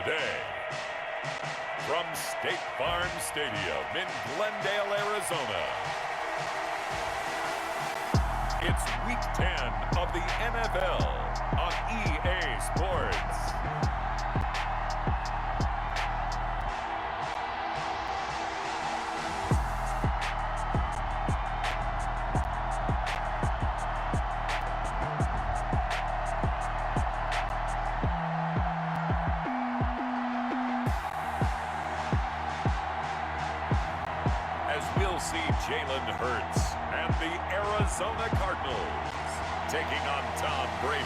today. From State Farm Stadium in Glendale, Arizona, it's Week 10 of the NFL on EA Sports. Jalen Hurts and the Arizona Cardinals taking on Tom Brady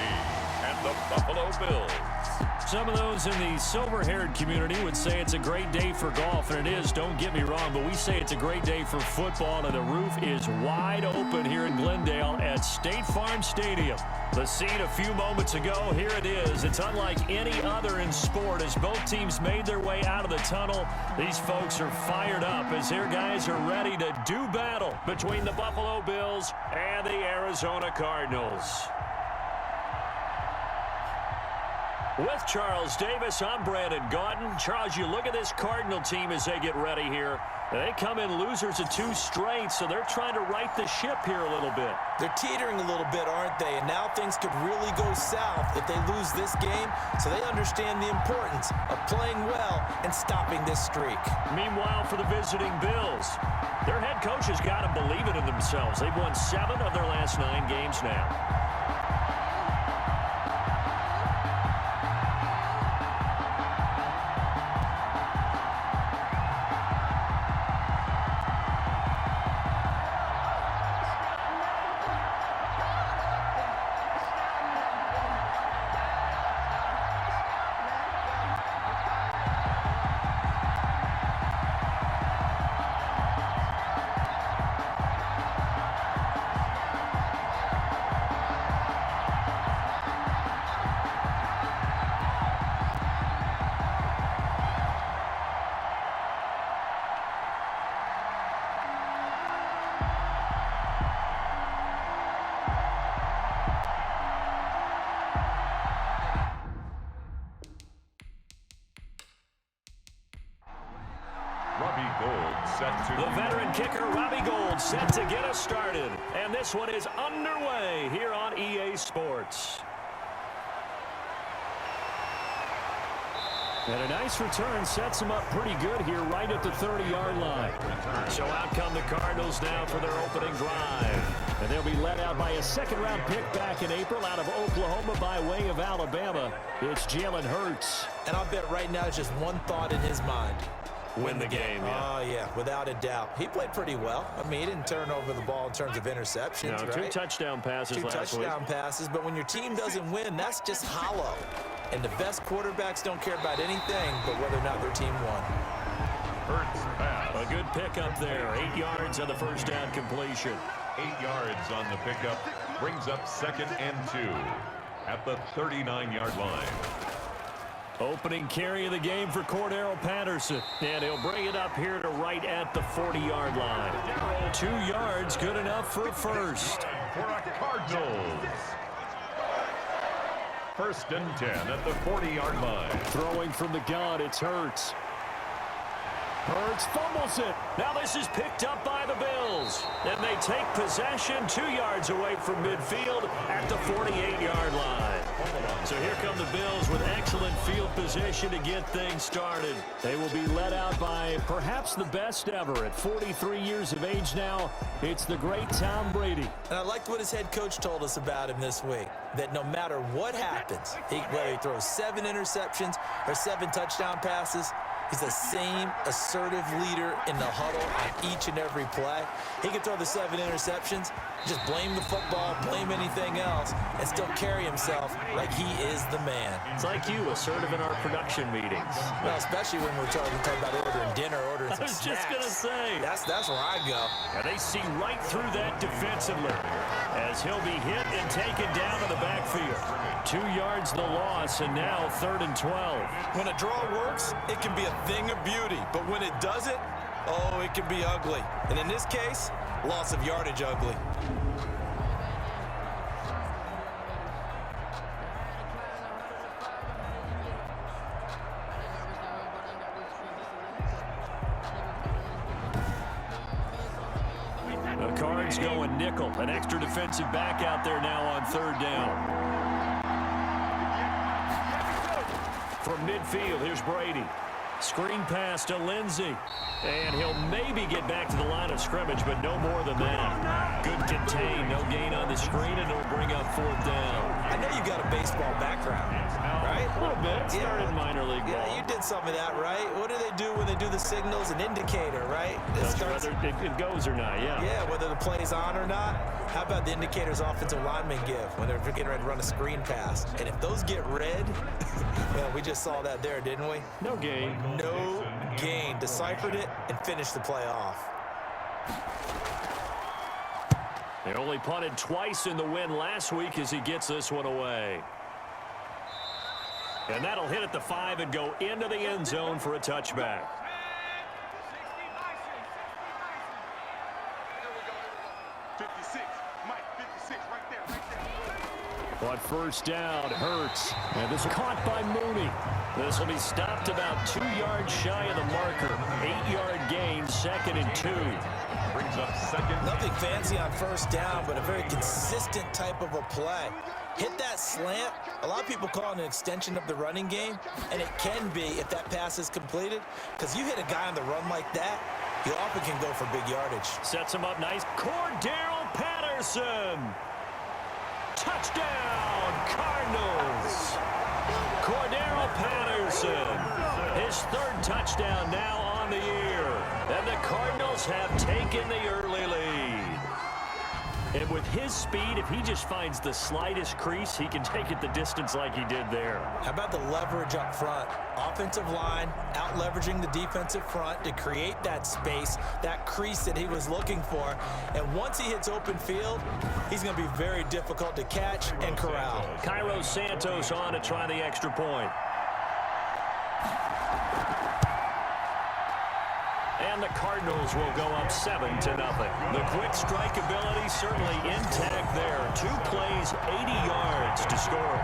and the Buffalo Bills. Some of those in the silver-haired community would say it's a great day for golf, and it is, don't get me wrong, but we say it's a great day for football, and the roof is wide open here in Glendale at State Farm Stadium. The scene a few moments ago, here it is. It's unlike any other in sport as both teams made their way out of the tunnel. These folks are fired up as their guys are ready to do battle between the Buffalo Bills and the Arizona Cardinals. With Charles Davis, I'm Brandon Gaudin. Charles, you look at this Cardinal team as they get ready here. They come in losers of 2 straight, so they're trying to right the ship here a little bit. They're teetering a little bit, aren't they? And now things could really go south if they lose this game, so they understand the importance of playing well and stopping this streak. Meanwhile, for the visiting Bills, their head coach has got to believe it in themselves. They've won 7 of their last 9 games now. The veteran kicker, Robbie Gould, set to get us started. And this one is underway here on EA Sports. And a nice return sets them up pretty good here right at the 30-yard line. So out come the Cardinals now for their opening drive. And they'll be led out by a second-round pick back in April out of Oklahoma by way of Alabama. It's Jalen Hurts. And I'll bet right now it's just one thought in his mind. Win the game, yeah. Oh, yeah, without a doubt. He played pretty well. I mean, he didn't turn over the ball in terms of interceptions, no, right? 2 touchdown passes last week. 2 touchdown passes, but when your team doesn't win, that's just hollow. And the best quarterbacks don't care about anything but whether or not their team won. Hurts pass. A good pickup there. 8 yards on the first down completion. 8 yards on the pickup brings up 2nd and 2 at the 39-yard line. Opening carry of the game for Cordero Patterson. And he'll bring it up here to right at the 40-yard line. 2 yards, good enough for a first. For a Cardinals. 1st and 10 at the 40-yard line. Throwing from the gun, it's Hurts. Hurts fumbles it. Now this is picked up by the Bills. And they take possession 2 yards away from midfield at the 48-yard line. So here come the Bills with excellent field position to get things started. They will be led out by perhaps the best ever. At 43 years of age now, it's the great Tom Brady. And I liked what his head coach told us about him this week, that no matter what happens, whether he throws 7 interceptions or 7 touchdown passes, he's the same assertive leader in the huddle on each and every play. He can throw the 7 interceptions, just blame the football, blame anything else, and still carry himself like he is the man. It's like you, assertive in our production meetings. Well, especially when we're talking about ordering dinner, ordering some snacks. I was just going to say. That's where I go. And they see right through that defensively as he'll be hit and taken down to the backfield. 2 yards the loss, and now 3rd and 12. When a draw works, it can be a thing of beauty. But when it doesn't, oh, it can be ugly. And in this case, loss of yardage ugly. Defense going nickel. An extra defensive back out there now on third down. From midfield, here's Brady. Screen pass to Lindsey. And he'll maybe get back to the line of scrimmage, but no more than that. Good contain, no gain on the screen, and it'll bring up fourth down. I know you got a baseball background, right? A little bit. Started minor league ball. Yeah, you did some of that, right? What do they do when they do the signals? An indicator, right? Whether it goes or not, yeah. Yeah, whether the play's on or not. How about the indicators offensive linemen give when they're getting ready to run a screen pass? And if those get red, well, we just saw that there, didn't we? No gain. No gain. Deciphered it and finished the play off. They only punted twice in the win last week as he gets this one away. And that'll hit at the 5 and go into the end zone for a touchback. But first down, Hurts. And this is caught by Mooney. This will be stopped about 2 yards shy of the marker. 8-yard gain, 2nd and 2. Brings up second. Nothing fancy on first down, but a very consistent type of a play. Hit that slant. A lot of people call it an extension of the running game, and it can be if that pass is completed, because you hit a guy on the run like that, you often can go for big yardage. Sets him up nice. Cordero Patterson. Touchdown, Cardinals. Cordero Patterson. His 3rd touchdown now on the year. And the Cardinals have taken the early lead. And with his speed, if he just finds the slightest crease, he can take it the distance like he did there. How about the leverage up front? Offensive line out leveraging the defensive front to create that space, that crease that he was looking for. And once he hits open field, he's going to be very difficult to catch and corral. Cairo Santos on to try the extra point. And the Cardinals will go up 7-0. The quick strike ability certainly intact there. 2 plays, 80 yards to score.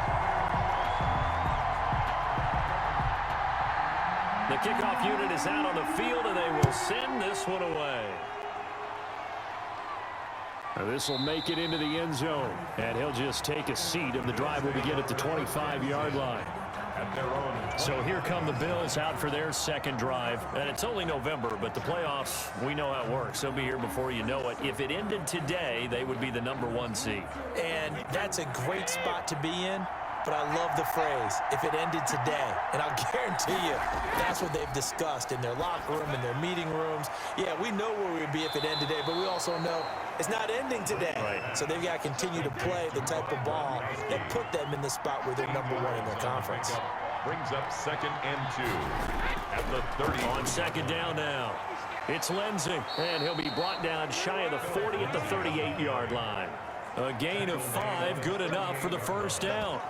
The kickoff unit is out on the field, and they will send this one away. This will make it into the end zone, and he'll just take a seat, and the drive will begin at the 25-yard line. So here come the Bills out for their 2nd drive. And it's only November, but the playoffs, we know how it works. They'll be here before you know it. If it ended today, they would be the #1 seed. And that's a great spot to be in. But I love the phrase, if it ended today. And I'll guarantee you, that's what they've discussed in their locker room, in their meeting rooms. Yeah, we know where we'd be if it ended today, but we also know it's not ending today. Right. So they've got to continue to play the type of ball that put them in the spot where they're #1 in their conference. Brings up 2nd and 2 at the 30. On 2nd down now, it's Lindsey, and he'll be brought down shy of the 40 at the 38-yard line. A gain of 5, good enough for the first down.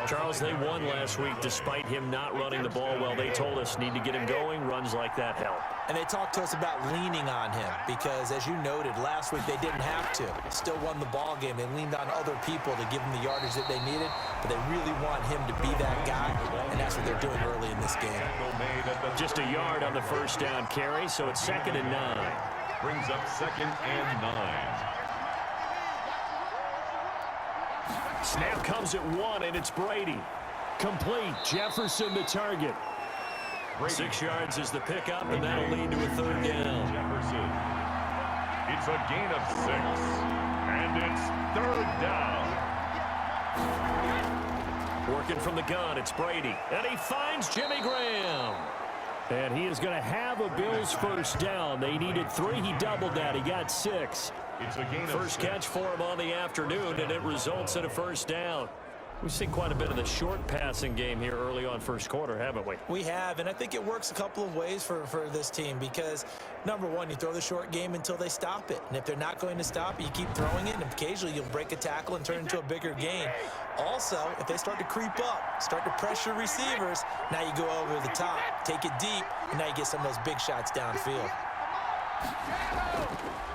Charles, they won last week despite him not running the ball well. They told us need to get him going. Runs like that help. And they talked to us about leaning on him because, as you noted, last week they didn't have to. Still won the ball game. They leaned on other people to give them the yardage that they needed, but they really want him to be that guy, and that's what they're doing early in this game. Just a yard on the first down carry, so it's 2nd and 9. Brings up 2nd and 9. Snap comes at 1, and it's Brady. Complete. Jefferson the target. 6 yards is the pickup, and that'll lead to a 3rd down. Jefferson. It's a gain of 6, and it's 3rd down. Working from the gun, it's Brady, and he finds Jimmy Graham. And he is going to have a Bills first down. They needed 3. He doubled that. He got 6. It's a gain of First 6. catch for him on the afternoon, and it results in a first down. We've seen quite a bit of the short passing game here early on first quarter, haven't we? We have, and I think it works a couple of ways for this team because, #1, you throw the short game until they stop it. And if they're not going to stop it, you keep throwing it, and occasionally you'll break a tackle and turn it into a bigger gain. Also, if they start to creep up, start to pressure receivers, now you go over the top, take it deep, and now you get some of those big shots downfield.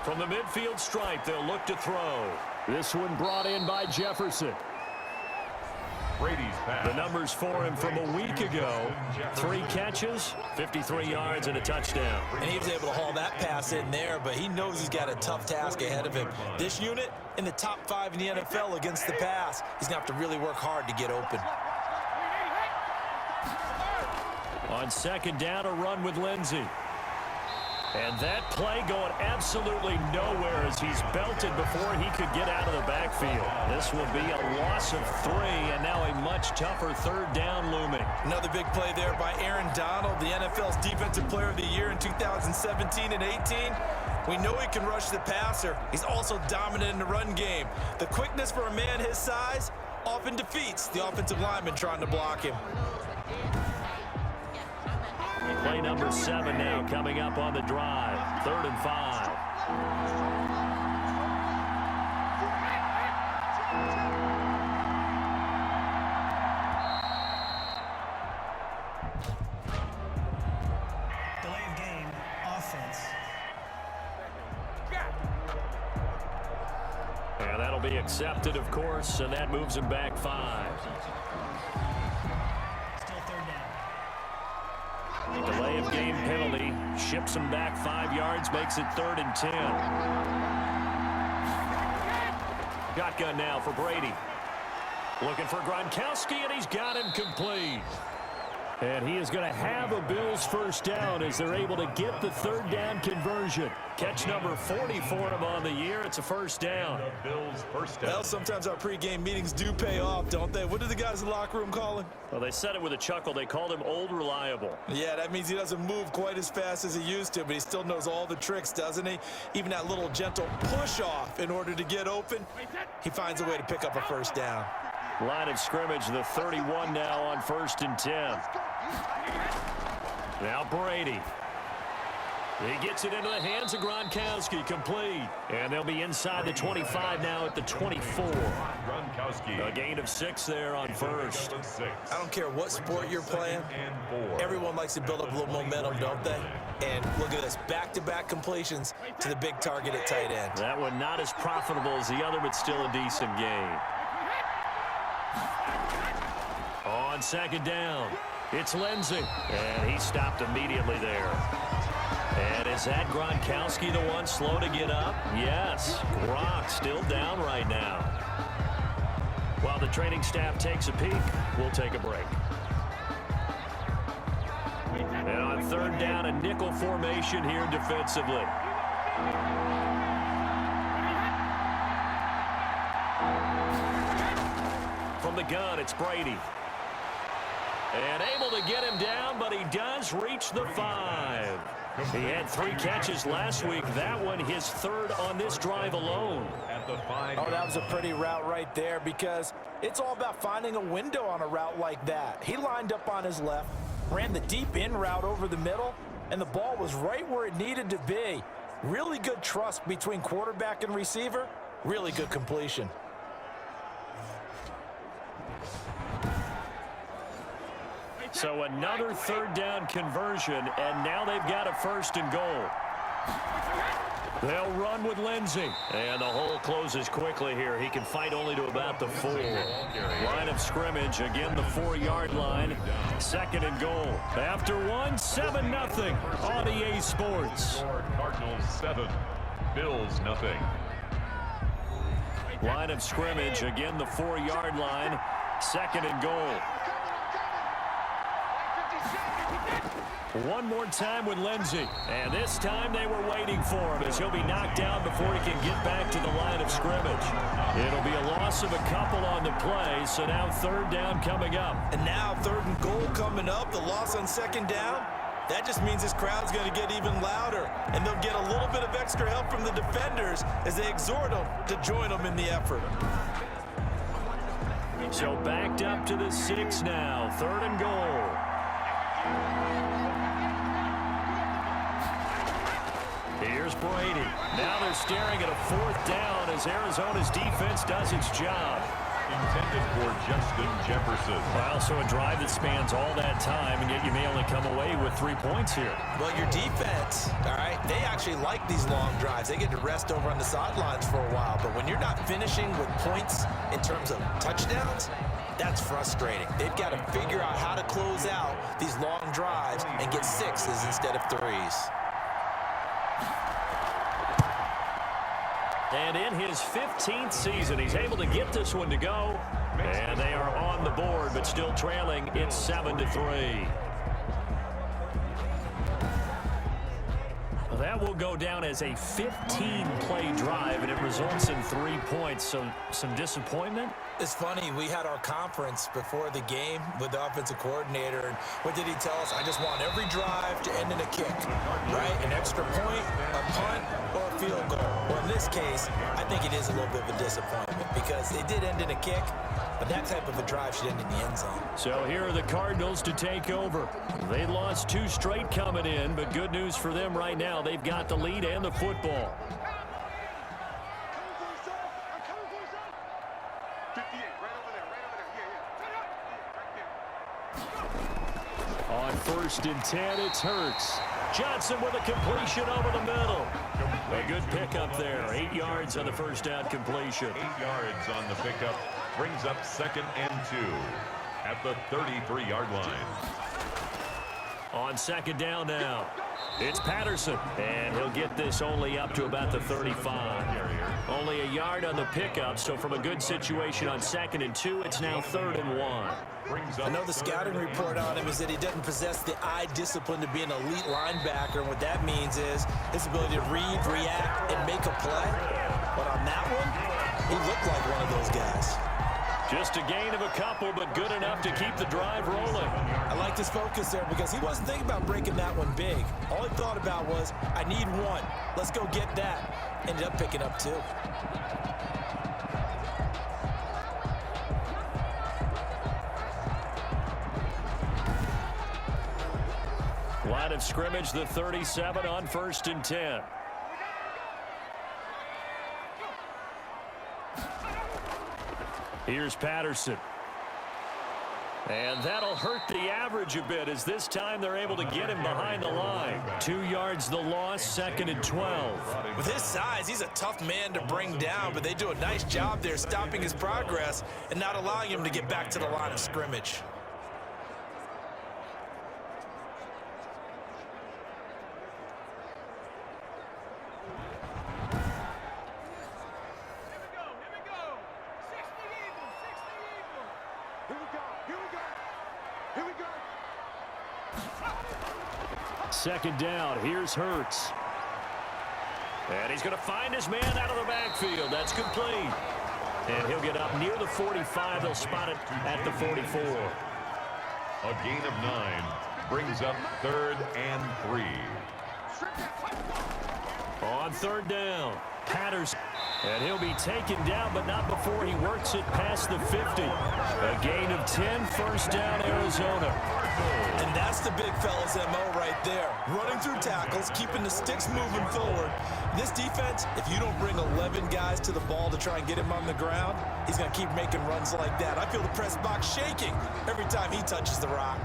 From the midfield stripe, they'll look to throw. This one brought in by Jefferson. Brady's pass. The numbers for him from a week ago: 3 catches, 53 yards, and a touchdown. And he was able to haul that pass in there, but he knows he's got a tough task ahead of him. This unit in the top 5 in the NFL against the pass. He's going to have to really work hard to get open. On second down, a run with Lindsey. And that play going absolutely nowhere as he's belted before he could get out of the backfield. This will be a loss of 3, and now a much tougher third down looming. Another big play there by Aaron Donald, the NFL's Defensive Player of the Year in 2017 and 18. We know he can rush the passer. He's also dominant in the run game. The quickness for a man his size often defeats the offensive lineman trying to block him. Play number 7 now coming up on the drive. 3rd and 5. Delay of game, offense. And that'll be accepted, of course, and that moves him back 5. Still 3rd down. Delay of game penalty ships him back 5 yards, makes it 3rd and 10. Shotgun now for Brady. Looking for Gronkowski, and he's got him complete. And he is going to have a Bills first down as they're able to get the 3rd down conversion. Catch number 40 for him on the year. It's a first down. Bills first down. Well, sometimes our pregame meetings do pay off, don't they? What do the guys in the locker room call him? Well, they said it with a chuckle. They called him Old Reliable. Yeah, that means he doesn't move quite as fast as he used to, but he still knows all the tricks, doesn't he? Even that little gentle push-off in order to get open, he finds a way to pick up a first down. Line of scrimmage, the 31 now on 1st and 10. Now Brady. He gets it into the hands of Gronkowski, complete. And they'll be inside the 25 now at the 24. Gronkowski. A gain of 6 there on 1st. I don't care what sport you're playing. Everyone likes to build up a little momentum, don't they? And look at this, back-to-back completions to the big target at tight end. That one not as profitable as the other, but still a decent gain. On second down, it's Lindsey. And he stopped immediately there. And is that Gronkowski the one slow to get up? Yes. Gronk still down right now. While the training staff takes a peek, we'll take a break. And on 3rd down, a nickel formation here defensively. From the gun, it's Brady. And able to get him down, but he does reach the 5. He had 3 catches last week. That one his 3rd on this drive alone. Oh, that was a pretty route right there because it's all about finding a window on a route like that. He lined up on his left, ran the deep in route over the middle, and the ball was right where it needed to be. Really good trust between quarterback and receiver. Really good completion. So another 3rd down conversion, and now they've got a 1st and goal. They'll run with Lindsey. And the hole closes quickly here. He can fight only to about the 4. Line of scrimmage, again the 4-yard line. 2nd and goal. After 1, 7-0 on EA Sports. Cardinals 7, Bills nothing. Line of scrimmage, again the 4-yard line. 2nd and goal. One more time with Lindsey. And this time they were waiting for him as he'll be knocked down before he can get back to the line of scrimmage. It'll be a loss of a couple on the play, so now 3rd down coming up. And now 3rd and goal coming up, the loss on 2nd down. That just means this crowd's going to get even louder, and they'll get a little bit of extra help from the defenders as they exhort them to join them in the effort. So backed up to the 6 now, 3rd and goal. Here's Brady. Now they're staring at a 4th down as Arizona's defense does its job. Intended for Justin Jefferson. Well, so a drive that spans all that time, and yet you may only come away with 3 points here. Well, your defense, all right, they actually like these long drives. They get to rest over on the sidelines for a while, but when you're not finishing with points in terms of touchdowns, That's frustrating. They've got to figure out how to close out these long drives and get 6s instead of 3s. And in his 15th season, he's able to get this one to go. And they are on the board, but still trailing. It's 7-3. Well, that will go down as a 15-play drive, and it results in 3 points. So some disappointment. It's funny, we had our conference before the game with the offensive coordinator, and what did he tell us? I just want every drive to end in a kick, right? An extra point, a punt, or a field goal. Well, in this case, I think it is a little bit of a disappointment because it did end in a kick, but that type of a drive should end in the end zone. So here are the Cardinals to take over. They lost 2 straight coming in, but good news for them right now. They've got the lead and the football. On 1st and 10, it's Hurts. Johnson with a completion over the middle. A good pickup there. 8 yards on the first down completion. 8 yards on the pickup. Brings up 2nd and 2 at the 33-yard line. On 2nd down now, it's Patterson. And he'll get this only up to about the 35. Only a yard on the pickup, so from a good situation on 2nd and 2, it's now 3rd and 1. I know the scouting report on him is that he doesn't possess the eye discipline to be an elite linebacker, and what that means is his ability to read, react, and make a play. But on that one, he looked like one of those guys. Just a gain of a couple, but good enough to keep the drive rolling. I like his focus there because he wasn't thinking about breaking that one big. All he thought about was, I need 1. Let's go get that. Ended up picking up 2. Line of scrimmage, the 37 on 1st and 10. Here's Patterson. And that'll hurt the average a bit as this time they're able to get him behind the line. 2 yards the loss, 2nd and 12. With his size, he's a tough man to bring down, but they do a nice job there stopping his progress and not allowing him to get back to the line of scrimmage. Second down, here's Hurts. And he's going to find his man out of the backfield. That's complete. And he'll get up near the 45. They'll spot it at the 44. A gain of 9 brings up 3rd and 3. On 3rd down, Patterson. And he'll be taken down, but not before he works it past the 50. A gain of 10, 1st down, Arizona. And that's the big fella's MO right there. Running through tackles, keeping the sticks moving forward. This defense, if you don't bring 11 guys to the ball to try and get him on the ground, he's going to keep making runs like that. I feel the press box shaking every time he touches the rock.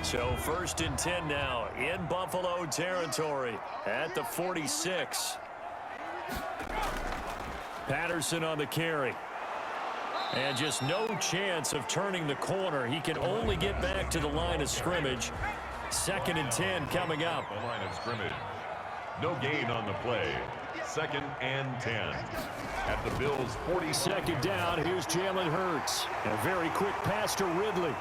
So 1st and 10 now in Buffalo territory at the 46. Patterson on the carry. And just no chance of turning the corner. He can only get back to the line of scrimmage. 2nd and 10 coming up. The line of scrimmage. No gain on the play. 2nd and 10. At the Bills' 42nd down, here's Jalen Hurts. And a very quick pass to Ridley.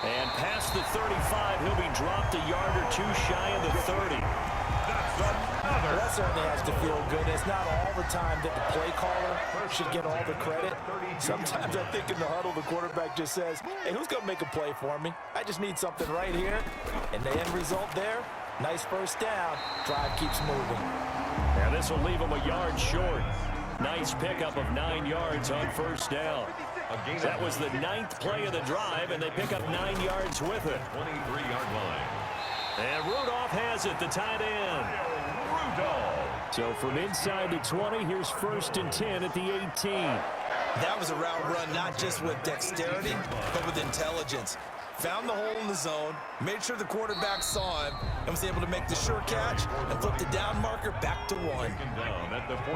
And past the 35, he'll be dropped a yard or 2 shy of the 30. Well, that certainly has to feel good. It's not all the time that the play caller should get all the credit. Sometimes I think in the huddle, the quarterback just says, hey, who's going to make a play for me? I just need something right here. And the end result there, nice 1st down. Drive keeps moving. And this will leave him a yard short. Nice pickup of 9 yards on 1st down. That was the 9th play of the drive, and they pick up 9 yards with it. 23-yard line. And Rudolph has it, the tight end. Rudolph. So from inside the 20, here's 1st and 10 at the 18. That was a route run not just with dexterity, but with intelligence. Found the hole in the zone, made sure the quarterback saw him, and was able to make the sure catch and flip the down marker back to 1.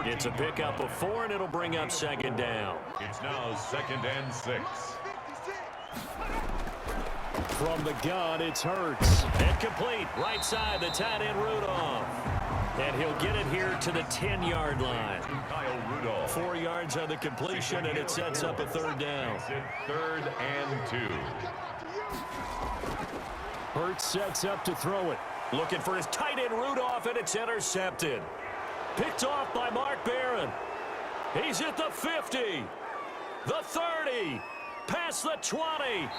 It's a pickup of 4, and it'll bring up second down. It's now 2nd and 6. From the gun, it's Hurts. And complete. Right side, the tight end Rudolph. And he'll get it here to the 10-yard line. 4 yards on the completion, and it sets up a third down. 3rd and 2. Hurts sets up to throw it. Looking for his tight end Rudolph, and it's intercepted. Picked off by Mark Barron. He's at the 50, the 30, past the 20.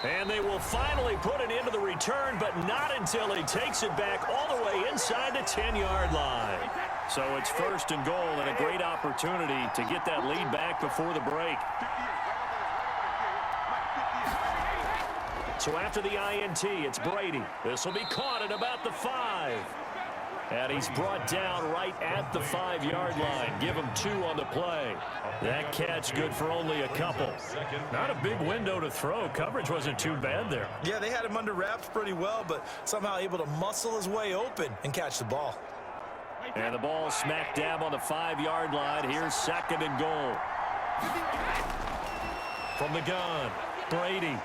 And they will finally put it into the return, but not until he takes it back all the way inside the 10-yard line. So it's 1st and goal, and a great opportunity to get that lead back before the break. So after the INT, it's Brady. This will be caught at about the 5. And he's brought down right at the 5-yard line. Give him 2 on the play. That catch good for only a couple. Not a big window to throw. Coverage wasn't too bad there. Yeah, they had him under wraps pretty well, but somehow able to muscle his way open and catch the ball. And the ball smack dab on the 5-yard line. Here's 2nd and goal. From the gun, Brady.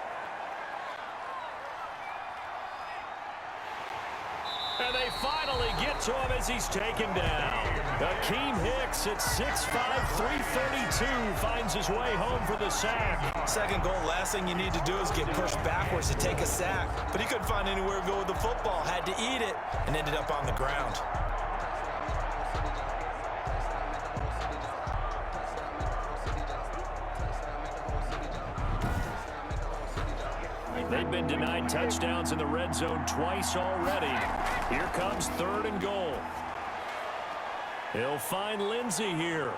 And they finally get to him as he's taken down. Akeem Hicks at 6'5", 332 finds his way home for the sack. 2nd goal, last thing you need to do is get pushed backwards to take a sack. But he couldn't find anywhere to go with the football. Had to eat it and ended up on the ground. They've been denied touchdowns in the red zone twice already. Here comes 3rd and goal. He'll find Lindsey here.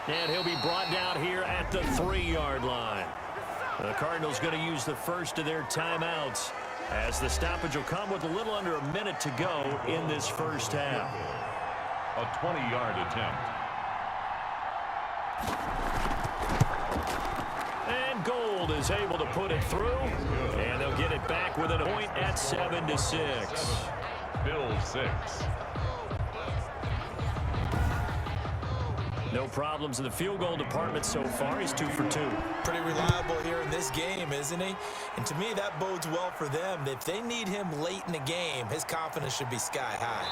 And he'll be brought down here at the 3-yard line. The Cardinals going to use the first of their timeouts, as the stoppage will come with a little under a minute to go in this first half. A 20-yard attempt. And Gold is able to put it through, and they'll get it back within a point at 7-6. Bill 6. No problems in the field goal department so far. He's 2 for 2. Pretty reliable here in this game, isn't he? And to me, that bodes well for them. If they need him late in the game, his confidence should be sky high.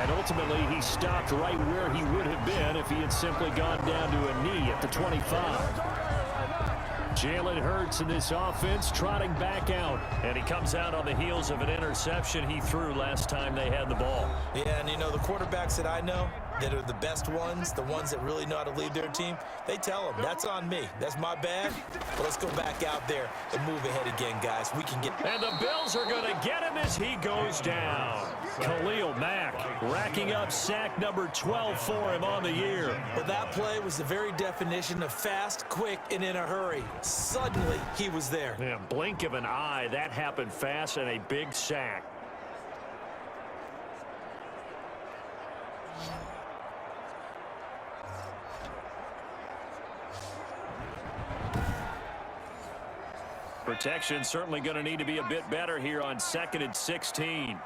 And ultimately, he stopped right where he would have been if he had simply gone down to a knee at the 25. Jalen Hurts in this offense trotting back out. And he comes out on the heels of an interception he threw last time they had the ball. Yeah, and you know, the quarterbacks that I know that are the best ones, the ones that really know how to lead their team, they tell them, that's on me. That's my bad. But let's go back out there and move ahead again, guys. We can get... And the Bills are going to get him as he goes down. Khalil Mack racking up sack number 12 for him on the year. Well, that play was the very definition of fast, quick, and in a hurry. Suddenly, he was there. Yeah, blink of an eye. That happened fast and a big sack. Protection certainly going to need to be a bit better here on 2nd and 16.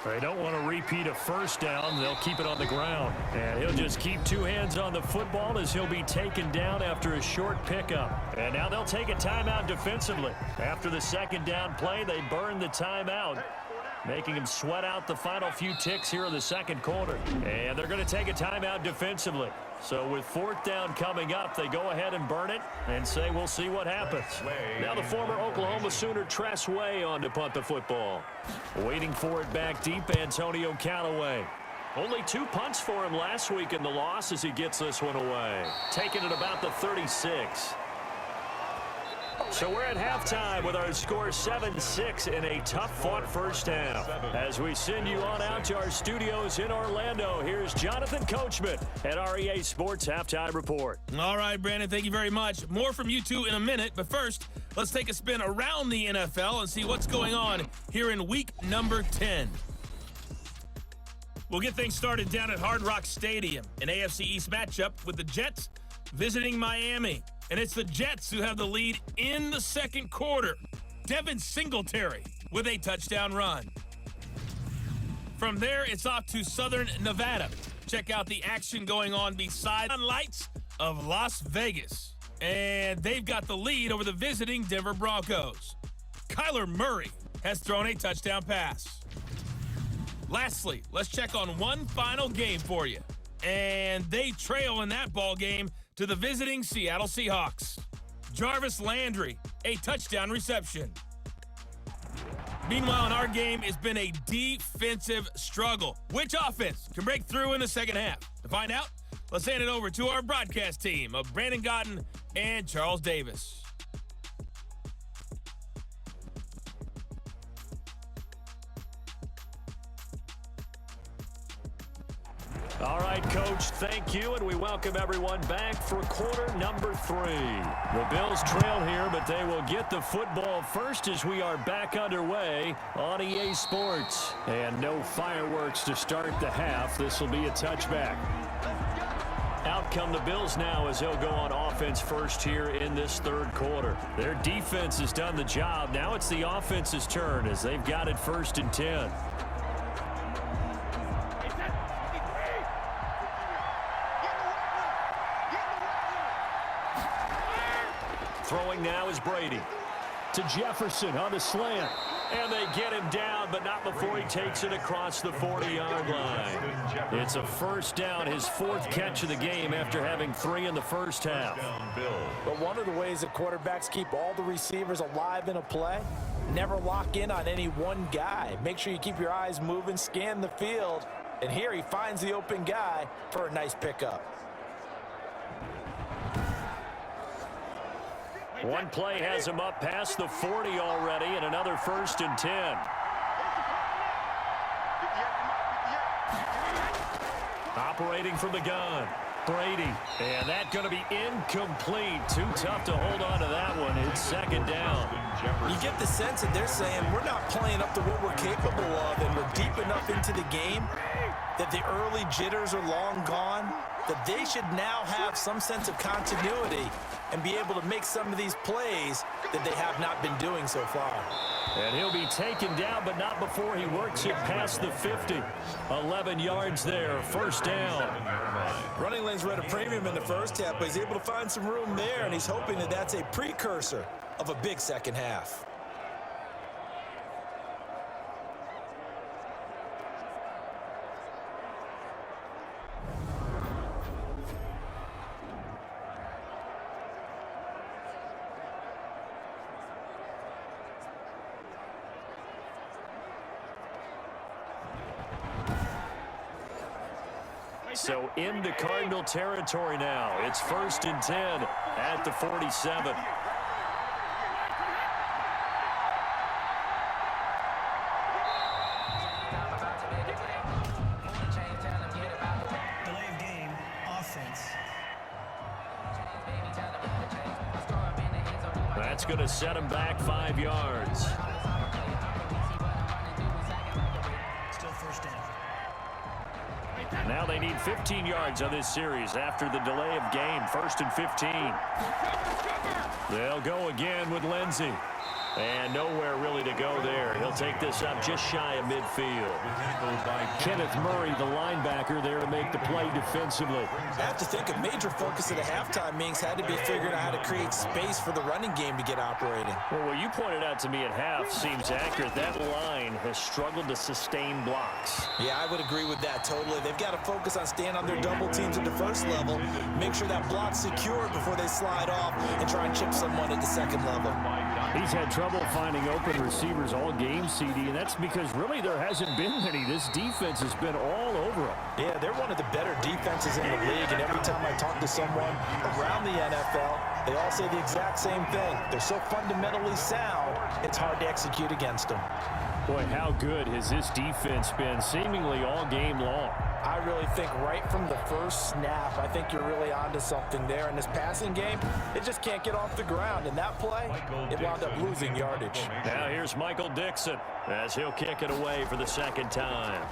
They don't want to repeat a first down. They'll keep it on the ground. And he'll just keep 2 hands on the football as he'll be taken down after a short pickup. And now they'll take a timeout defensively. After the 2nd down play, they burn the timeout, making him sweat out the final few ticks here in the 2nd quarter. And they're going to take a timeout defensively. So with 4th down coming up, they go ahead and burn it and say we'll see what happens. Now the former Oklahoma Sooner Tress Way on to punt the football. Waiting for it back deep, Antonio Callaway. Only 2 punts for him last week in the loss as he gets this one away. Taking it about the 36. So we're at halftime with our score 7-6 in a tough-fought first half. As we send you on out to our studios in Orlando, here's Jonathan Coachman at REA Sports Halftime Report. All right, Brandon, thank you very much. More from you two in a minute, but first, let's take a spin around the NFL and see what's going on here in week number 10. We'll get things started down at Hard Rock Stadium, an AFC East matchup with the Jets visiting Miami. And it's the Jets who have the lead in the second quarter. Devin Singletary with a touchdown run. From there, it's off to Southern Nevada. Check out the action going on beside the lights of Las Vegas. And they've got the lead over the visiting Denver Broncos. Kyler Murray has thrown a touchdown pass. Lastly, let's check on one final game for you. And they trail in that ball game to the visiting Seattle Seahawks. Jarvis Landry, a touchdown reception. Meanwhile, in our game, it's been a defensive struggle. Which offense can break through in the second half? To find out, let's hand it over to our broadcast team of Brandon Gotten and Charles Davis. All right, Coach, thank you, and we welcome everyone back for quarter number 3. The Bills trail here, but they will get the football first as we are back underway on EA Sports. And no fireworks to start the half. This will be a touchback. Out come the Bills now as they'll go on offense first here in this third quarter. Their defense has done the job. Now it's the offense's turn as they've got it 1st and 10. Throwing now is Brady to Jefferson on the slant. And they get him down, but not before he takes it across the 40-yard line. It's a first down, his 4th catch of the game after having 3 in the first half. But one of the ways that quarterbacks keep all the receivers alive in a play, never lock in on any one guy. Make sure you keep your eyes moving, scan the field. And here he finds the open guy for a nice pickup. One play has him up past the 40 already, and another 1st and 10. Operating from the gun, Brady. And that going to be incomplete. Too tough to hold on to that one. It's 2nd down. You get the sense that they're saying we're not playing up to what we're capable of, and we're deep enough into the game that the early jitters are long gone, that they should now have some sense of continuity and be able to make some of these plays that they have not been doing so far. And he'll be taken down, but not before he works it past the 50. 11 yards there, 1st down. Running lanes were at a premium in the first half, but he's able to find some room there, and he's hoping that that's a precursor of a big second half. So into Cardinal territory now. It's 1st and 10 at the 47. Delay of game, offense. That's going to set him back 5 yards. Still 1st down. Now they need 15 yards on this series after the delay of game. 1st and 15. They'll go again with Lindsey. And nowhere really to go there. He'll take this up just shy of midfield. Kenneth Murray, the linebacker, there to make the play defensively. I have to think a major focus of the halftime meetings had to be figuring out how to create space for the running game to get operating. Well, what you pointed out to me at half seems accurate. That line has struggled to sustain blocks. Yeah, I would agree with that totally. They've got to focus on staying on their double teams at the first level, make sure that block's secured before they slide off and try and chip someone at the second level. He's had trouble finding open receivers all game, CD, and that's because really there hasn't been many. This defense has been all over them. Yeah, they're one of the better defenses in the league, and every time I talk to someone around the NFL, They all say the exact same thing. They're so fundamentally sound, it's hard to execute against them. Boy, how good has this defense been seemingly all game long? I really think right from the first snap, I think you're really onto something there. In this passing game, it just can't get off the ground. In that play, it wound up losing yardage. Now here's Michael Dixon as he'll kick it away for the second time.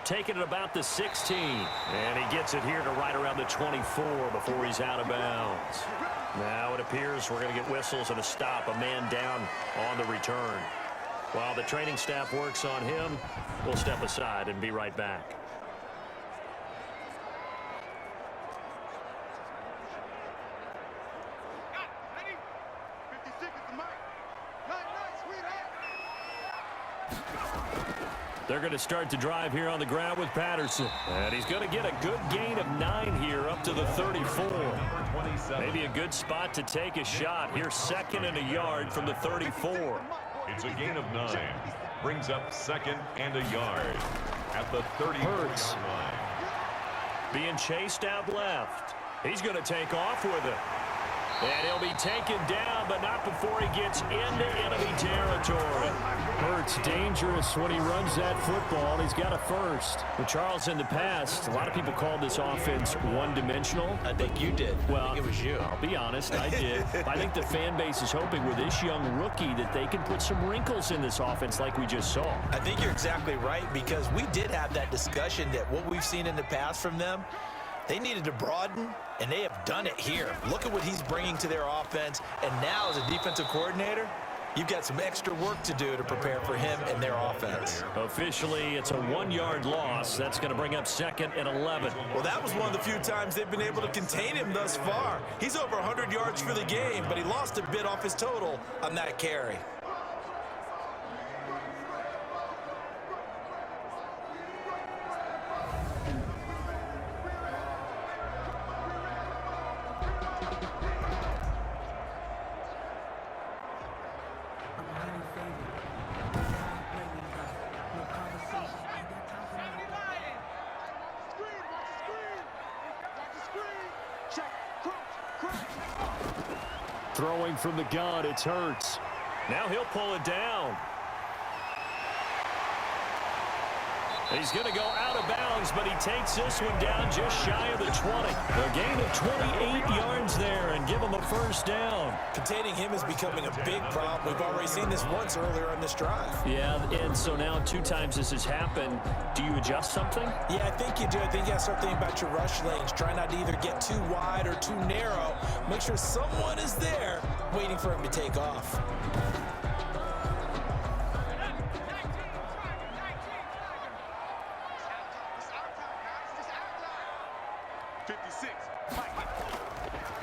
Taking it about the 16, and he gets it here to right around the 24 before he's out of bounds. Now it appears we're going to get whistles and a stop, a man down on the return. While the training staff works on him, we'll step aside and be right back. They're going to start the drive here on the ground with Patterson. And he's going to get a good gain of 9 here up to the 34. Maybe a good spot to take a shot. Here, 2nd and a yard from the 34. It's a gain of 9. Brings up 2nd and a yard at the 30-yard line. Being chased out left. He's going to take off with it. And he'll be taken down, but not before he gets into enemy territory. Hurts dangerous when he runs that football. He's got a first. Well, Charles, in the past, a lot of people called this offense one-dimensional. I think you did. Well, I think it was you. I'll be honest, I did. I think the fan base is hoping with this young rookie that they can put some wrinkles in this offense like we just saw. I think you're exactly right, because we did have that discussion that what we've seen in the past from them, they needed to broaden, and they have done it here. Look at what he's bringing to their offense, and now as a defensive coordinator, you've got some extra work to do to prepare for him and their offense. Officially, it's a 1-yard loss. That's going to bring up 2nd and 11. Well, that was one of the few times they've been able to contain him thus far. He's over 100 yards for the game, but he lost a bit off his total on that carry. Throwing from the gun, it's Hurts. Now he'll pull it down. He's going to go out of bounds, but he takes this one down just shy of the 20. A gain of 28 yards there and give him a first down. Containing him is becoming a big problem. We've already seen this once earlier on this drive. Yeah, and so now 2 times this has happened. Do you adjust something? Yeah, I think you do. I think you got to start thinking about your rush lanes. Try not to either get too wide or too narrow. Make sure someone is there waiting for him to take off.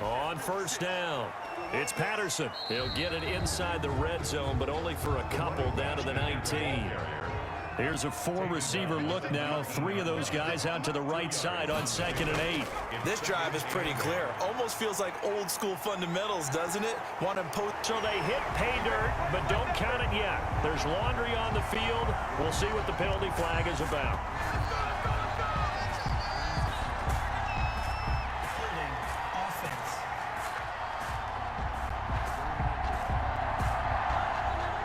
On first down, it's Patterson. He'll get it inside the red zone, but only for a couple down to the 19. Here's a 4-receiver look now. 3 of those guys out to the right side on 2nd and 8. This drive is pretty clear. Almost feels like old school fundamentals, doesn't it? Want to post. So they hit pay dirt, but don't count it yet. There's laundry on the field. We'll see what the penalty flag is about.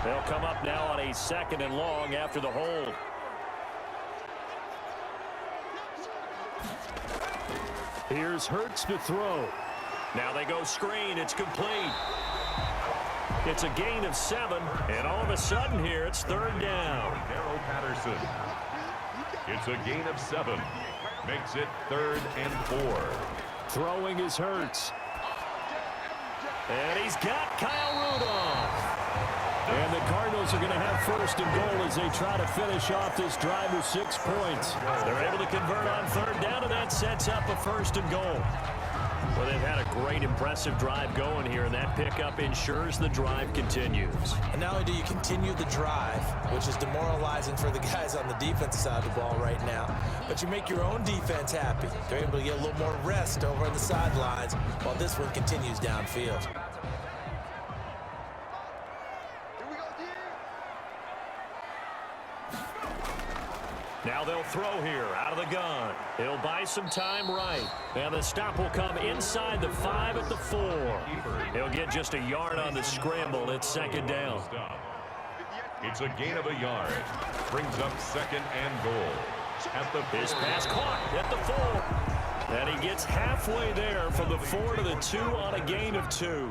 They'll come up now on a 2nd and long after the hold. Here's Hurts to throw. Now they go screen. It's complete. It's a gain of 7, and all of a sudden here it's 3rd down. Darrell Patterson. It's a gain of 7. Makes it 3rd and 4. Throwing is Hurts. And he's got Kyle Rudolph. And the Cardinals are going to have 1st and goal as they try to finish off this drive with 6 points. They're able to convert on 3rd down, and that sets up a 1st and goal. Well, they've had a great, impressive drive going here, and that pickup ensures the drive continues. And not only do you continue the drive, which is demoralizing for the guys on the defensive side of the ball right now, but you make your own defense happy. They're able to get a little more rest over on the sidelines while this one continues downfield. Now they'll throw here out of the gun. He'll buy some time right. And the stop will come inside the 5 at the 4. He'll get just a yard on the scramble. It's second down. It's a gain of a yard. Brings up 2nd and goal. At the His pass caught at the 4. And he gets halfway there from the 4 to the 2 on a gain of 2.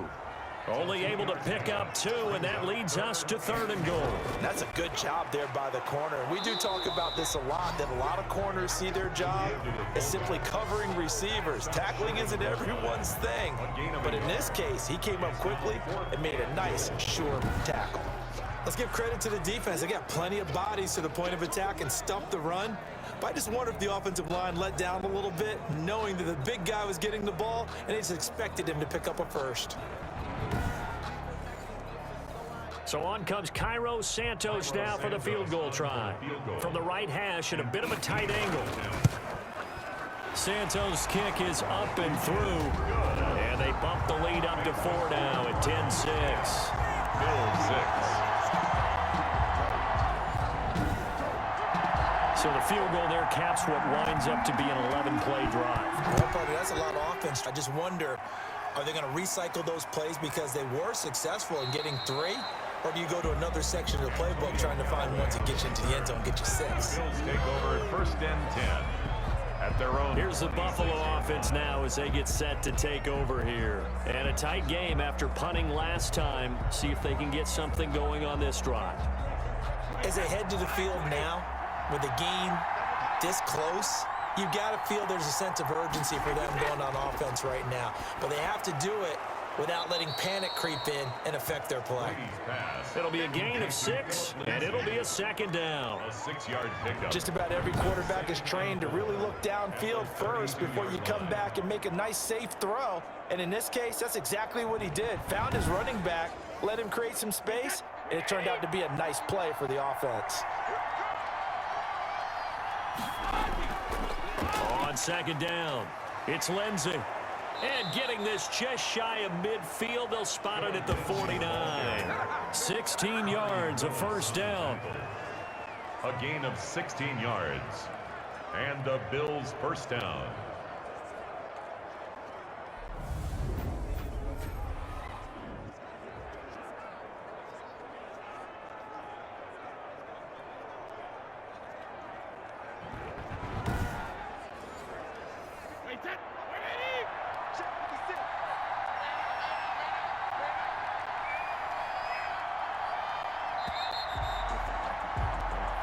Only able to pick up 2, and that leads us to 3rd and goal. That's a good job there by the corner. We do talk about this a lot, that a lot of corners see their job as simply covering receivers. Tackling isn't everyone's thing. But in this case, he came up quickly and made a nice, sure tackle. Let's give credit to the defense. They got plenty of bodies to the point of attack and stuffed the run. But I just wonder if the offensive line let down a little bit, knowing that the big guy was getting the ball, and they just expected him to pick up a first. So on comes Cairo Santos now for the field goal try. From the right hash at a bit of a tight angle. Santos' kick is up and through. And they bump the lead up to 4 now at 10-6. Bills 6. So the field goal there caps what winds up to be an 11-play drive. Well, buddy, that's a lot of offense. I just wonder, are they going to recycle those plays because they were successful in getting 3? Or do you go to another section of the playbook trying to find ones that get you into the end zone, get you 6? Bills take over 1st and 10 at their own. Here's the Buffalo offense now as they get set to take over here. And a tight game after punting last time. See if they can get something going on this drive. As they head to the field now, with the game this close, you've got to feel there's a sense of urgency for them going on offense right now. But they have to do it without letting panic creep in and affect their play. It'll be a gain of 6, and it'll be a 2nd down. A 6-yard pickup. Just about every quarterback is trained to really look downfield first before you come back and make a nice, safe throw. And in this case, that's exactly what he did. Found his running back, let him create some space, and it turned out to be a nice play for the offense. On 2nd down, it's Lindsey. And getting this just shy of midfield, they'll spot it at the 49. 16 yards, a 1st down. A gain of 16 yards. And the Bills' 1st down.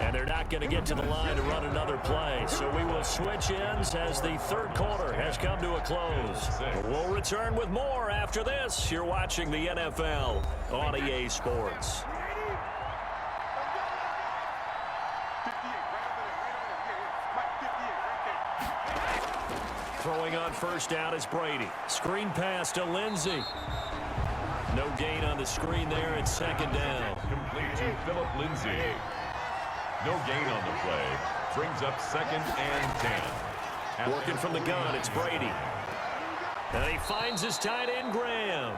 And they're not going to get to the line to run another play. So we will switch ends as the 3rd quarter has come to a close. We'll return with more after this. You're watching the NFL on EA Sports. Throwing on 1st down is Brady. Screen pass to Lindsey. No gain on the screen there at 2nd down. Complete to Philip Lindsay. No gain on the play. Brings up 2nd and 10. Working from the gun, it's Brady. And he finds his tight end, Graham.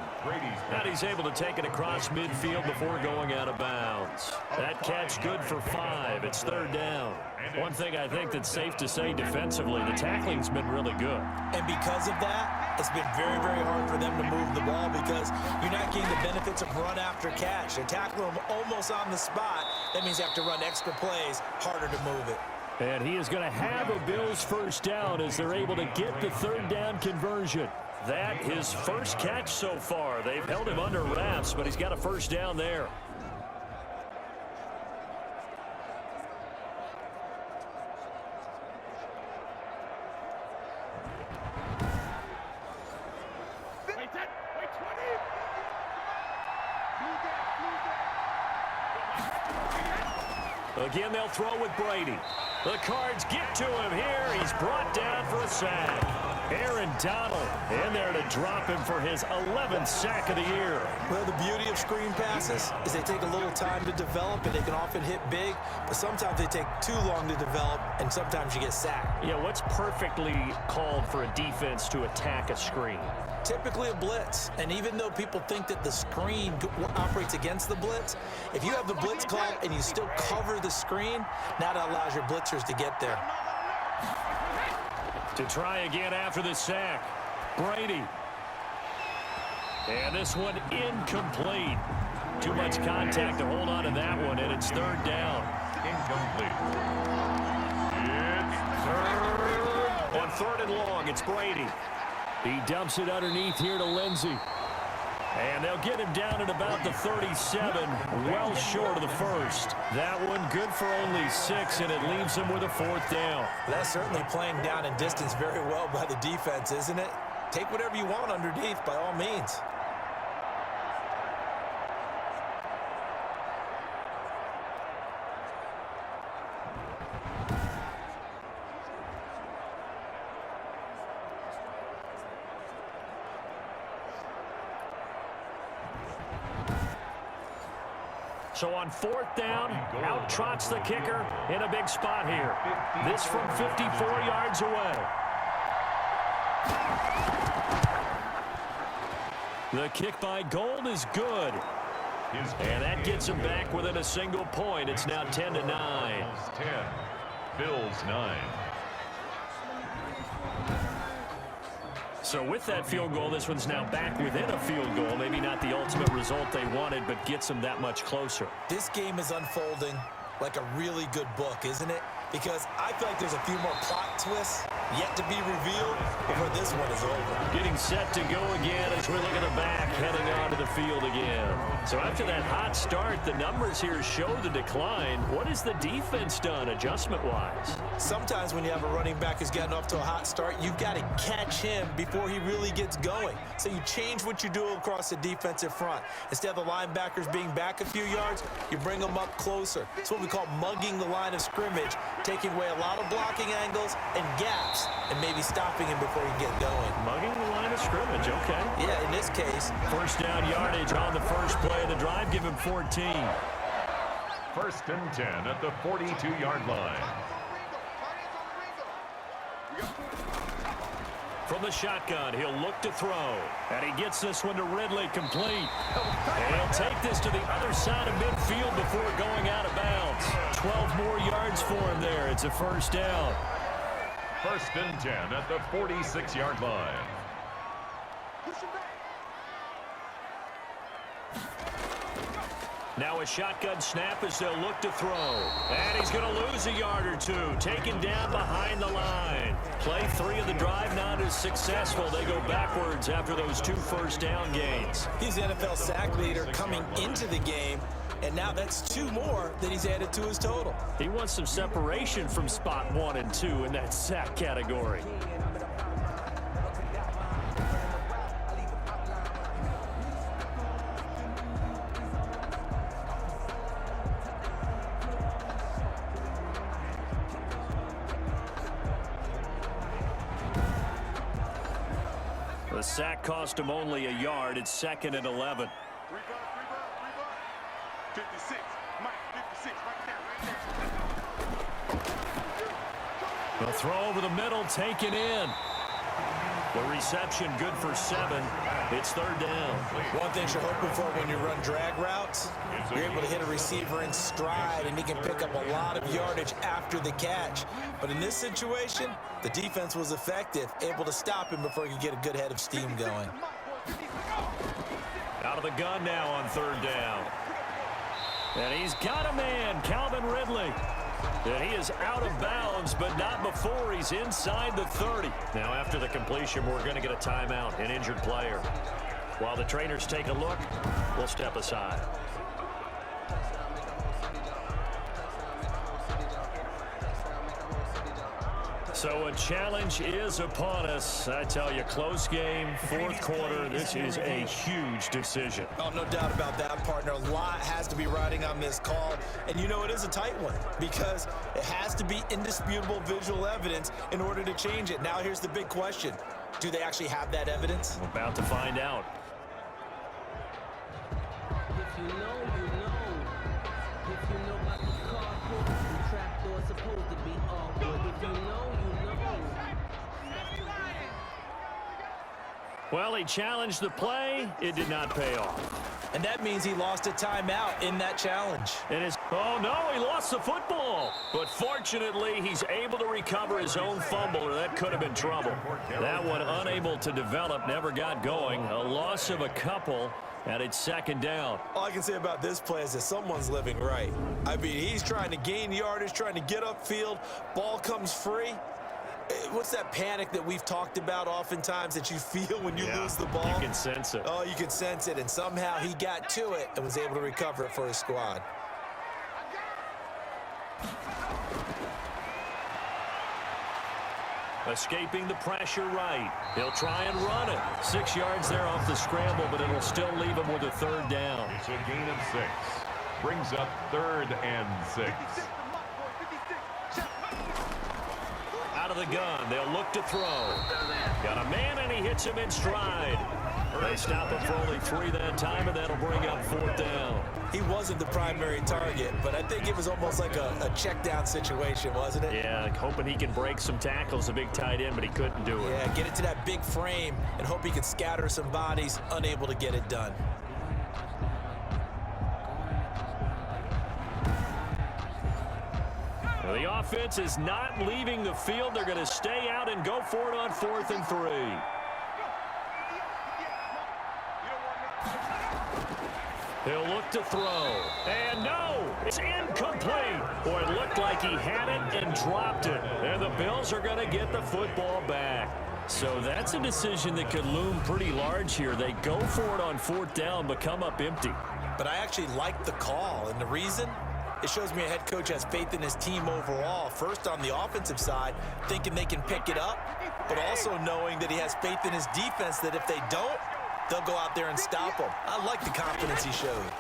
And he's able to take it across midfield before going out of bounds. That catch good for 5. It's 3rd down. One thing I think that's safe to say defensively, the tackling's been really good. And because of that, it's been very, very hard for them to move the ball because you're not getting the benefits of run after catch. They're tackling them almost on the spot. That means they have to run extra plays, harder to move it. And he is going to have a Bills 1st down as they're able to get the 3rd down conversion. That his 1st catch so far. They've held him under wraps, but he's got a 1st down there. Again, they'll throw with Brady. The Cards get to him here. He's brought down for a sack. Aaron Donald in there to drop him for his 11th sack of the year. Well, the beauty of screen passes is they take a little time to develop, and they can often hit big, but sometimes they take too long to develop, and sometimes you get sacked. Yeah, what's perfectly called for a defense to attack a screen? Typically a blitz, and even though people think that the screen operates against the blitz, if you have the blitz called and you still cover the screen, now that allows your blitzers to get there. To try again after the sack, Brady. And this one incomplete. Too much contact to hold on to that one, and it's third down. Incomplete. It's third. On third and long, it's Brady. He dumps it underneath here to Lindsey. And they'll get him down at about the 37, well short of the first. That one good for only 6, and it leaves him with a fourth down. That's certainly playing down in distance very well by the defense, isn't it? Take whatever you want underneath, by all means. So on fourth down, out trots the kicker in a big spot here. This from 54 yards away. The kick by Gold is good. And that gets him back within a single point. It's now 10-9. 10. Bills 9. So with that field goal, this one's now back within a field goal. Maybe not the ultimate result they wanted, but gets them that much closer. This game is unfolding like a really good book, isn't it? Because I feel like there's a few more plot twists yet to be revealed before this one is over. Getting set to go again as we look at the back, heading onto the field again. So after that hot start, the numbers here show the decline. What has the defense done adjustment-wise? Sometimes when you have a running back who's gotten off to a hot start, you've got to catch him before he really gets going. So you change what you do across the defensive front. Instead of the linebackers being back a few yards, you bring them up closer. It's what we call mugging the line of scrimmage, taking away a lot of blocking angles and gaps, and maybe stopping him before he get going. Mugging the line of scrimmage, okay. Yeah, in this case. First down yardage on the first play of the drive, give him 14. First and 10 at the 42-yard line. From the shotgun, he'll look to throw. And he gets this one to Ridley, complete. And he'll take this to the other side of midfield before going out of bounds. 12 more yards for him there. It's a first down. First and 10 at the 46-yard line. Now a shotgun snap as they'll look to throw. And he's going to lose a yard or two. Taken down behind the line. Play 3 of the drive not as successful. They go backwards after those 2 first down gains. He's the NFL sack leader coming into the game, and now that's 2 more that he's added to his total. He wants some separation from spot 1 and 2 in that sack category. The sack cost him only a yard. It's second and 11. 56. Mike, 56 right there. The throw over the middle, taken in. The reception good for 7. It's third down. One thing you're hoping for when you run drag routes, you're able to hit a receiver in stride, and he can pick up a lot of yardage after the catch. But in this situation, the defense was effective, able to stop him before he could get a good head of steam going. Out of the gun now on third down. And he's got a man, Calvin Ridley. And he is out of bounds, but not before he's inside the 30. Now after the completion, we're going to get a timeout, an injured player. While the trainers take a look, we'll step aside. So a challenge is upon us. I tell you, close game, fourth quarter. This is a huge decision. Oh, no doubt about that, partner. A lot has to be riding on this call. And you know it is a tight one because it has to be indisputable visual evidence in order to change it. Now here's the big question. Do they actually have that evidence? We're about to find out. If you know, you know. If you know about the carport, the trapdoor supposed to be awkward. If you know, you know. Well, he challenged the play. It did not pay off. And that means he lost a timeout in that challenge. Oh, no, he lost the football. But fortunately, he's able to recover his own fumble, or that could have been trouble. That one unable to develop, never got going. A loss of a couple, and it's second down. All I can say about this play is that someone's living right. I mean, he's trying to gain yardage, trying to get upfield. Ball comes free. What's that panic that we've talked about oftentimes that you feel when you lose the ball? You can sense it. Oh, you can sense it, and somehow he got to it and was able to recover it for his squad. Escaping the pressure right. He'll try and run it. 6 yards there off the scramble, but it'll still leave him with a third down. It's a gain of 6. Brings up 3rd and 6. Out of the gun, they'll look to throw. Got a man, and he hits him in stride. They stop him for only 3 that time, and that'll bring up 4th down. He wasn't the primary target, but I think it was almost like a check down situation, wasn't it? Yeah, hoping he can break some tackles, a big tight end, but he couldn't do it. Yeah, get it to that big frame and hope he can scatter some bodies, unable to get it done. Well, the offense is not leaving the field. They're going to stay out and go for it on 4th and 3. He'll look to throw. And no, it's incomplete. Boy, it looked like he had it and dropped it. And the Bills are going to get the football back. So that's a decision that could loom pretty large here. They go for it on 4th down, but come up empty. But I actually like the call, and the reason? It shows me a head coach has faith in his team overall. First, on the offensive side, thinking they can pick it up, but also knowing that he has faith in his defense that if they don't, they'll go out there and stop them. I like the confidence he showed.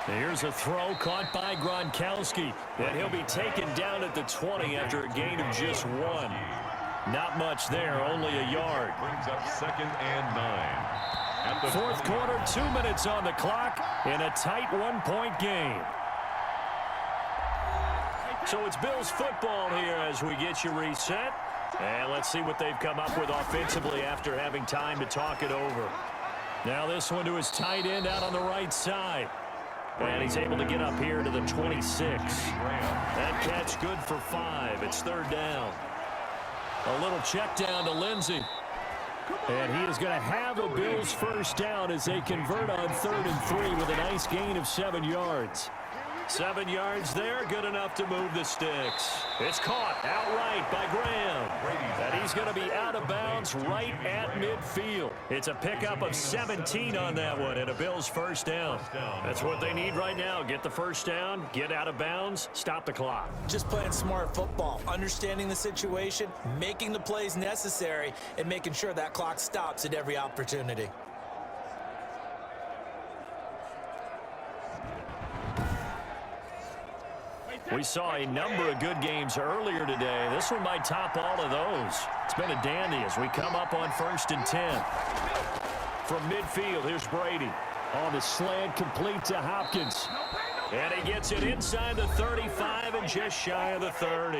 Here's a throw caught by Gronkowski, and he'll be taken down at the 20 after a gain of just 1. Not much there, only a yard. Brings up 2nd and 9. At the 4th quarter, 2 minutes on the clock in a tight 1-point game. So it's Bills football here as we get you reset. And let's see what they've come up with offensively after having time to talk it over. Now this one to his tight end out on the right side. And he's able to get up here to the 26. That catch good for 5. It's 3rd down. A little check down to Lindsey. And he is going to have a Bills first down as they convert on 3rd and 3 with a nice gain of 7 yards. 7 yards there, good enough to move the sticks. It's caught outright by Graham. And he's going to be out of bounds right at midfield. It's a pickup of 17 on that one and a Bills first down. That's what they need right now. Get the first down, get out of bounds, stop the clock. Just playing smart football, understanding the situation, making the plays necessary, and making sure that clock stops at every opportunity. We saw a number of good games earlier today. This one might top all of those. It's been a dandy as we come up on 1st and 10. From midfield, here's Brady. On the slant, complete to Hopkins. And he gets it inside the 35 and just shy of the 30.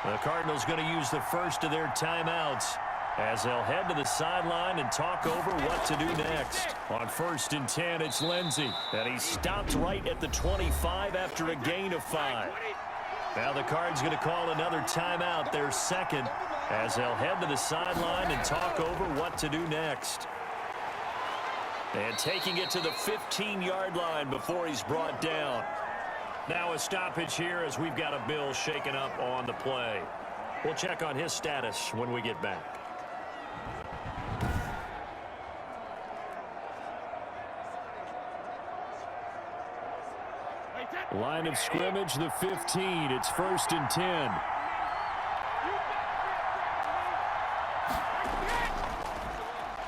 The Cardinals going to use the first of their timeouts as they'll head to the sideline and talk over what to do next. On 1st and 10, it's Lindsey. And he stopped right at the 25 after a gain of 5. Now the Cards going to call another timeout, their second, as they'll head to the sideline and talk over what to do next. And taking it to the 15-yard line before he's brought down. Now a stoppage here as we've got a Bill shaken up on the play. We'll check on his status when we get back. Line of scrimmage, the 15. It's 1st and 10.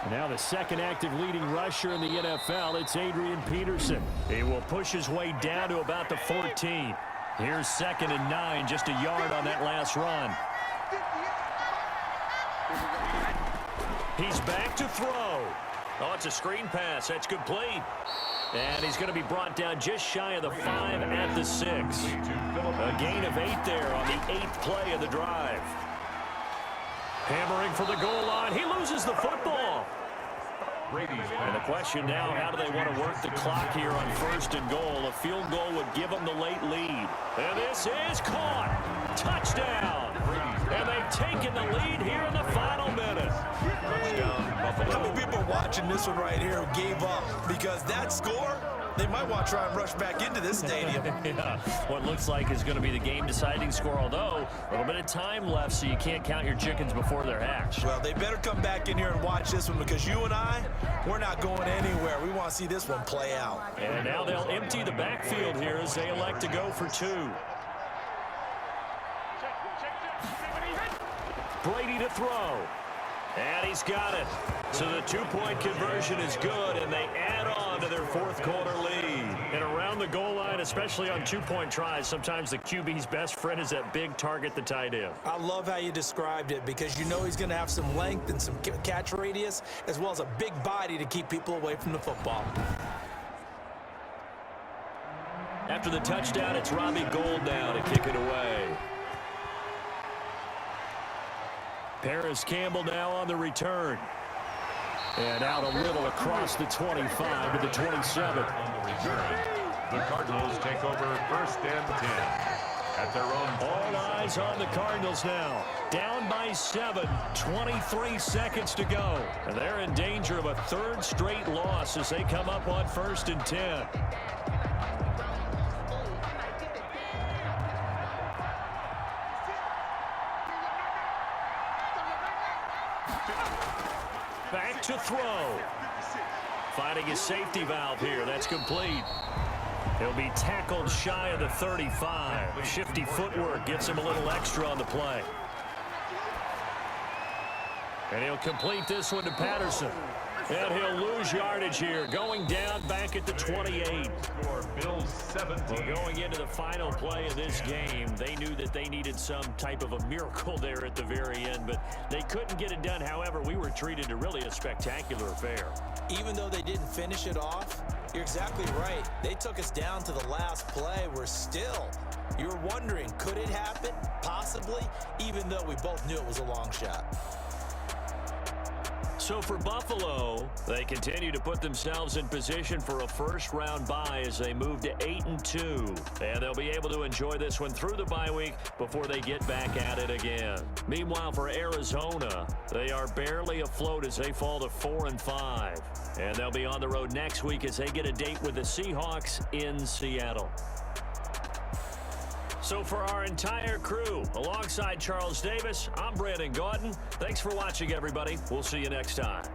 Now the second active leading rusher in the NFL, it's Adrian Peterson. He will push his way down to about the 14. Here's 2nd and 9, just a yard on that last run. He's back to throw. Oh, it's a screen pass. That's complete. And he's going to be brought down just shy of the 5 at the 6. A gain of 8 there on the 8th play of the drive. Hammering for the goal line. He loses the football. And the question now, how do they want to work the clock here on 1st and goal? A field goal would give them the late lead. And this is caught. Touchdown. And they've taken the lead here in the final minute. How many people are watching this one right here who gave up? Because that score, they might want to try and rush back into this stadium. Yeah, what looks like is going to be the game-deciding score, although a little bit of time left, so you can't count your chickens before they're hatched. Well, they better come back in here and watch this one, because you and I, we're not going anywhere. We want to see this one play out. And now they'll empty the backfield here as they elect to go for 2. Brady to throw. And he's got it. So the 2-point conversion is good, and they add on to their 4th quarter lead. And around the goal line, especially on 2-point tries, sometimes the QB's best friend is that big target, the tight end. I love how you described it, because you know he's going to have some length and some catch radius, as well as a big body to keep people away from the football. After the touchdown, it's Robbie Gould now to kick it away. Paris Campbell now on the return. And out a little across the 25 to the 27. On the return, the Cardinals take over 1st and 10 at their own. All eyes on the Cardinals now. Down by 7, 23 seconds to go. And they're in danger of a 3rd straight loss as they come up on 1st and 10. Back to throw. Finding his safety valve here. That's complete. He'll be tackled shy of the 35. Shifty footwork gets him a little extra on the play. And he'll complete this one to Patterson. And he'll lose yardage here. Going down back at the 28. Bills 17. Well, going into the final play of this game, they knew that they needed some type of a miracle there at the very end, but they couldn't get it done. However, we were treated to really a spectacular affair. Even though they didn't finish it off, you're exactly right. They took us down to the last play. You were wondering, could it happen? Possibly, even though we both knew it was a long shot. So for Buffalo, they continue to put themselves in position for a 1st-round bye as they move to 8-2. And they'll be able to enjoy this one through the bye week before they get back at it again. Meanwhile, for Arizona, they are barely afloat as they fall to 4-5. And they'll be on the road next week as they get a date with the Seahawks in Seattle. So for our entire crew, alongside Charles Davis, I'm Brandon Gaudin. Thanks for watching, everybody. We'll see you next time.